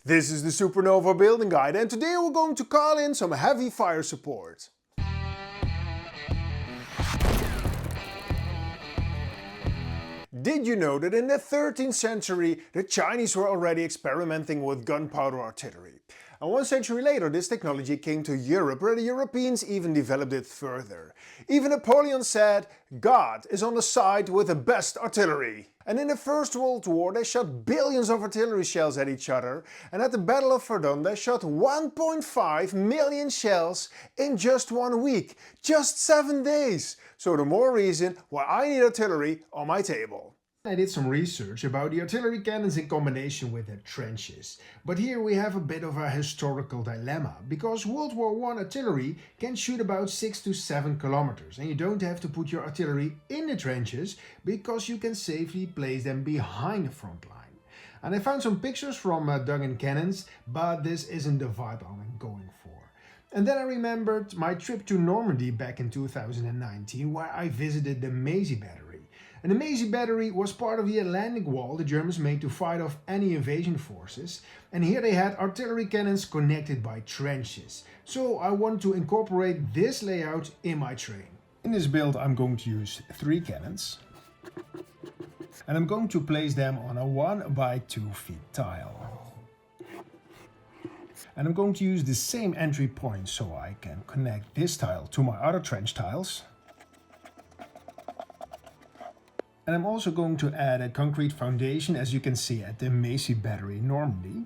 This is the Supernova Building Guide, and today we're going to call in some heavy fire support. Did you know that in the 13th century the Chinese were already experimenting with gunpowder artillery? And 1 century later this technology came to Europe, where the Europeans even developed it further. Even Napoleon said, "God is on the side with the best artillery." And in the First World War they shot billions of artillery shells at each other, and at the Battle of Verdun they shot 1.5 million shells in just 1 week, just 7 days. So the more reason why I need artillery on my table. I did some research about the artillery cannons in combination with the trenches. But here we have a bit of a historical dilemma, because World War I artillery can shoot about 6 to 7 kilometers, and you don't have to put your artillery in the trenches because you can safely place them behind the front line. And I found some pictures from dug-in cannons, but this isn't the vibe I'm going for. And then I remembered my trip to Normandy back in 2019, where I visited the Mazy Battery. And the Mazy Battery was part of the Atlantic Wall the Germans made to fight off any invasion forces, and here they had artillery cannons connected by trenches. So I wanted to incorporate this layout in my train. In this build I'm going to use 3 cannons, and I'm going to place them on a 1 by 2 feet tile. And I'm going to use the same entry point so I can connect this tile to my other trench tiles. And I'm also going to add a concrete foundation, as you can see at the Macy Battery Normandy.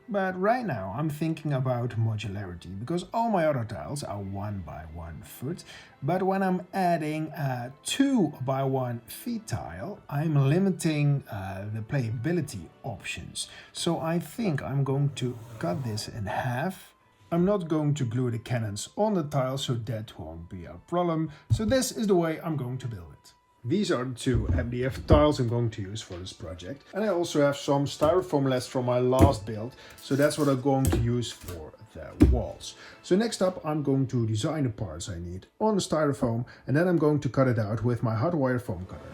But right now I'm thinking about modularity, because all my other tiles are 1 by 1 foot. But when I'm adding a 2 by 1 feet tile, I'm limiting the playability options. So I think I'm going to cut this in half. I'm not going to glue the cannons on the tile, so that won't be a problem. So this is the way I'm going to build it. These are the 2 MDF tiles I'm going to use for this project. And I also have some styrofoam left from my last build, so that's what I'm going to use for the walls. So next up I'm going to design the parts I need on the styrofoam, and then I'm going to cut it out with my hot wire foam cutter.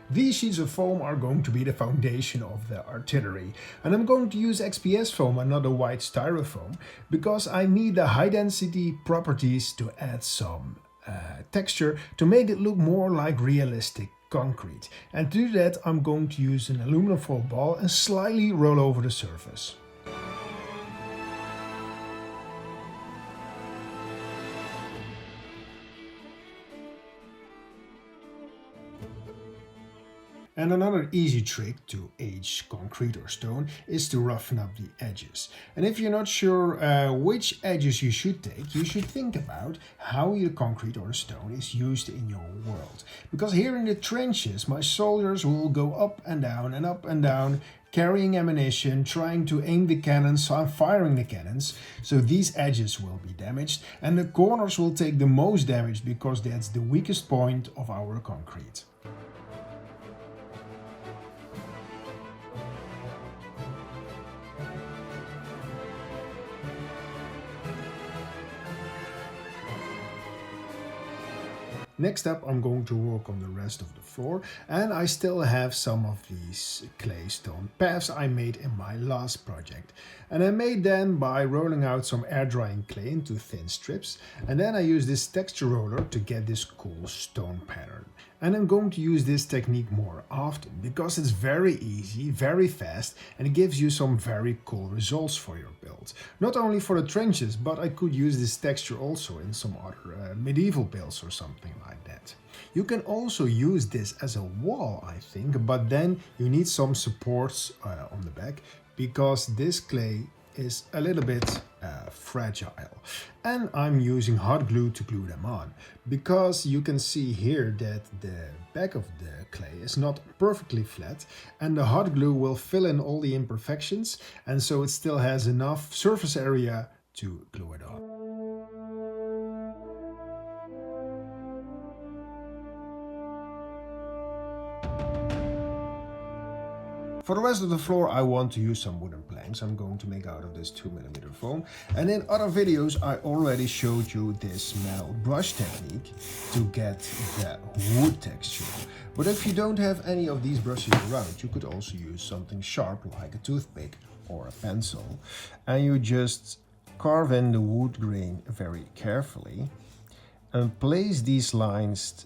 These sheets of foam are going to be the foundation of the artillery, and I'm going to use XPS foam and not a white styrofoam, because I need the high density properties to add some texture to make it look more like realistic concrete. And to do that I'm going to use an aluminum foil ball and slightly roll over the surface. And another easy trick to age concrete or stone is to roughen up the edges. And if you're not sure which edges you should take, you should think about how your concrete or stone is used in your world. Because here in the trenches my soldiers will go up and down, carrying ammunition, trying to aim the cannons, so I'm firing the cannons. So these edges will be damaged, and the corners will take the most damage because that's the weakest point of our concrete. Next up I'm going to work on the rest of the floor, and I still have some of these clay stone paths I made in my last project. And I made them by rolling out some air drying clay into thin strips, and then I use this texture roller to get this cool stone pattern. And I'm going to use this technique more often because it's very easy, very fast, and it gives you some very cool results for your build. Not only for the trenches, but I could use this texture also in some other medieval builds or something like that. You can also use this as a wall, I think, but then you need some supports on the back, because this clay is a little bit fragile. And I'm using hot glue to glue them on, because you can see here that the back of the clay is not perfectly flat, and the hot glue will fill in all the imperfections, and so it still has enough surface area to glue it on. For the rest of the floor I want to use some wooden planks. I'm going to make out of this 2mm foam. And in other videos I already showed you this metal brush technique to get the wood texture. But if you don't have any of these brushes around, you could also use something sharp like a toothpick or a pencil. And you just carve in the wood grain very carefully and place these lines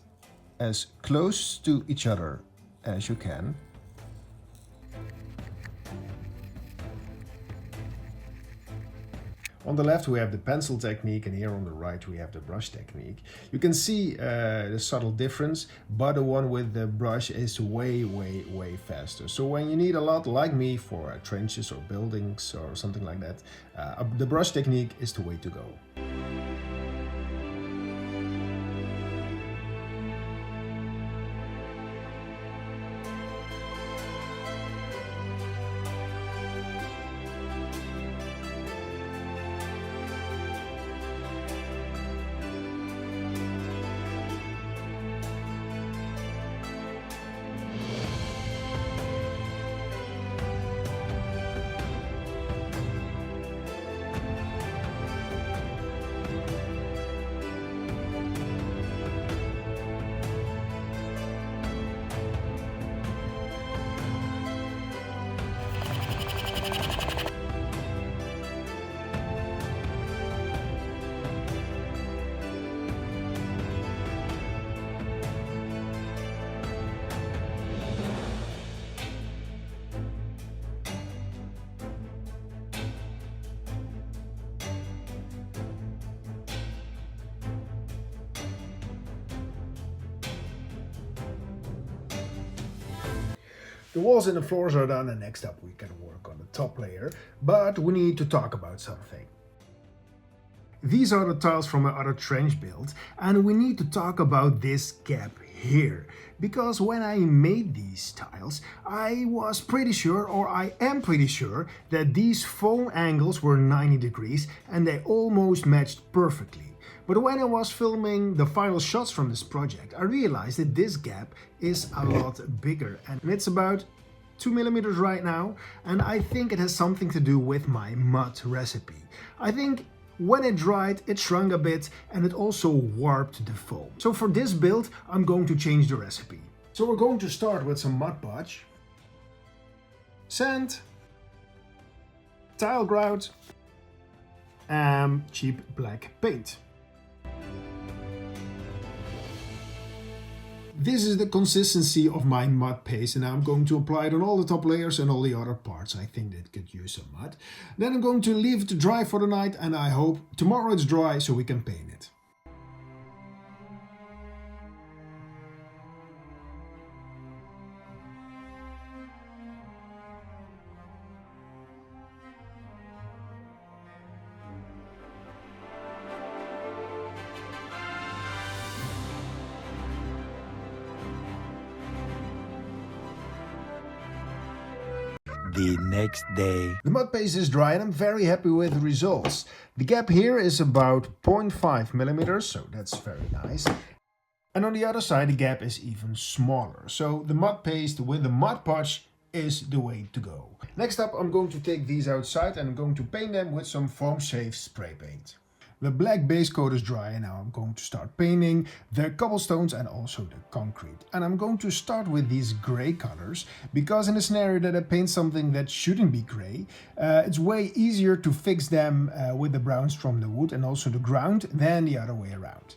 as close to each other as you can. On the left we have the pencil technique, and here on the right we have the brush technique. You can see the subtle difference, but the one with the brush is way faster. So when you need a lot, like me, for trenches or buildings or something like that, the brush technique is the way to go. The walls and the floors are done, and next up we can work on the top layer, but we need to talk about something. These are the tiles from my other trench build, and we need to talk about this gap here, because when I made these tiles I was pretty sure, or I am pretty sure, that these foam angles were 90 degrees and they almost matched perfectly. But when I was filming the final shots from this project, I realized that this gap is a lot bigger, and it's about 2mm right now, and I think it has something to do with my mud recipe. I think when it dried, it shrunk a bit, and it also warped the foam. So for this build, I'm going to change the recipe. So we're going to start with some Mod Podge, sand, tile grout, and cheap black paint. This is the consistency of my mud paste, and I'm going to apply it on all the top layers and all the other parts I think that could use some mud. Then I'm going to leave it to dry for the night, and I hope tomorrow it's dry so we can paint it. The next day. The mud paste is dry and I'm very happy with the results. The gap here is about 0.5mm, so that's very nice. And on the other side the gap is even smaller. So the mud paste with the Mod Podge is the way to go. Next up I'm going to take these outside and I'm going to paint them with some foam safe spray paint. The black base coat is dry and now I'm going to start painting the cobblestones and also the concrete. And I'm going to start with these gray colors, because in a scenario that I paint something that shouldn't be gray, it's way easier to fix them with the browns from the wood and also the ground than the other way around.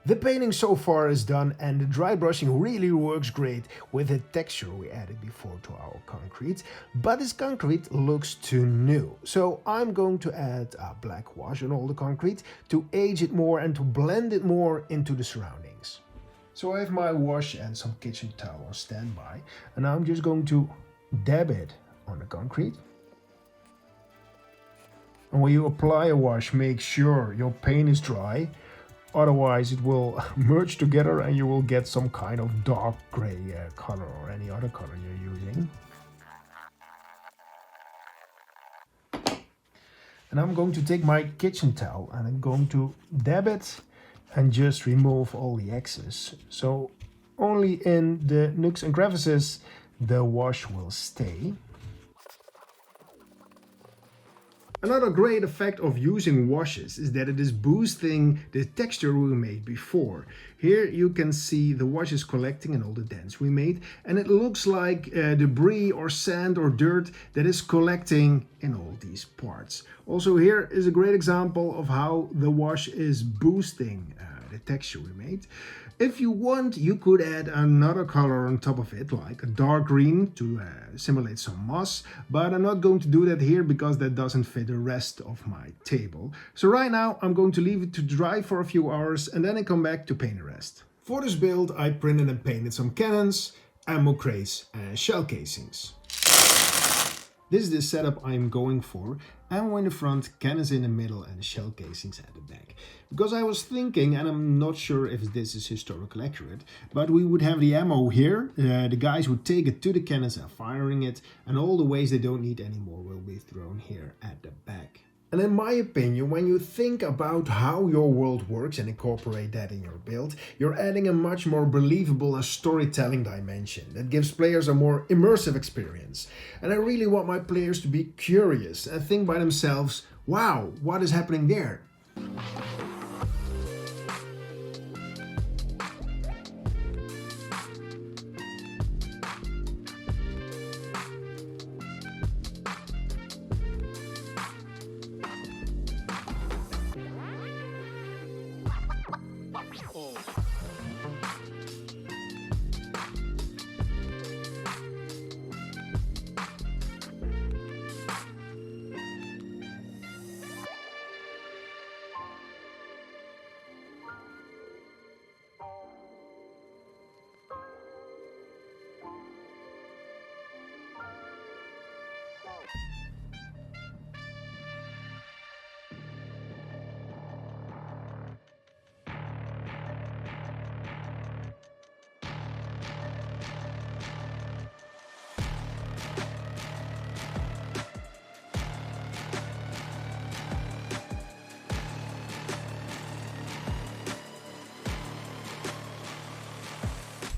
The painting so far is done and the dry brushing really works great with the texture we added before to our concrete, but this concrete looks too new. So I'm going to add a black wash on all the concrete to age it more and to blend it more into the surroundings. So I have my wash and some kitchen towel on standby, and I'm just going to dab it on the concrete. And when you apply a wash, make sure your paint is dry. Otherwise it will merge together and you will get some kind of dark gray color or any other color you're using. And I'm going to take my kitchen towel and I'm going to dab it and just remove all the excess. So only in the nooks and crevices the wash will stay. Another great effect of using washes is that it is boosting the texture we made before. Here you can see the wash is collecting in all the dents we made, and it looks like debris or sand or dirt that is collecting in all these parts. Also, here is a great example of how the wash is boosting the texture we made. If you want, you could add another color on top of it, like a dark green to simulate some moss, but I'm not going to do that here because that doesn't fit the rest of my table. So right now I'm going to leave it to dry for a few hours and then I come back to paint the rest. For this build I printed and painted some cannons, ammo crates and shell casings. This is the setup I'm going for. Ammo in the front, cannons in the middle and shell casings at the back. Because I was thinking, and I'm not sure if this is historically accurate, but we would have the ammo here, the guys would take it to the cannons and firing it, and all the ways they don't need anymore will be thrown here at the back. And in my opinion, when you think about how your world works and incorporate that in your build, you're adding a much more believable and storytelling dimension that gives players a more immersive experience. And I really want my players to be curious and think by themselves, wow, what is happening there?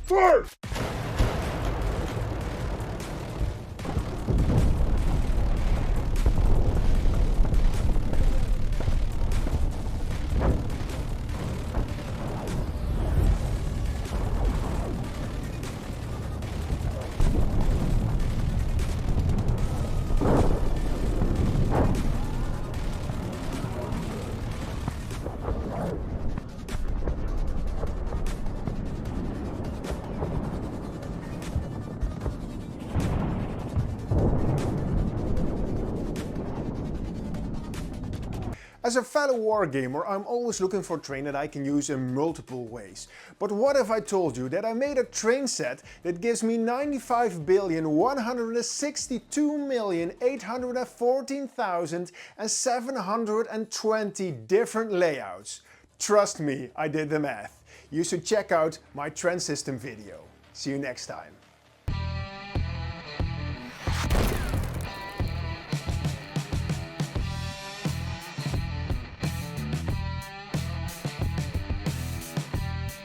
Fire! As a fellow wargamer, I'm always looking for terrain that I can use in multiple ways. But what if I told you that I made a train set that gives me 95,162,814,720 different layouts? Trust me, I did the math. You should check out my trend system video. See you next time.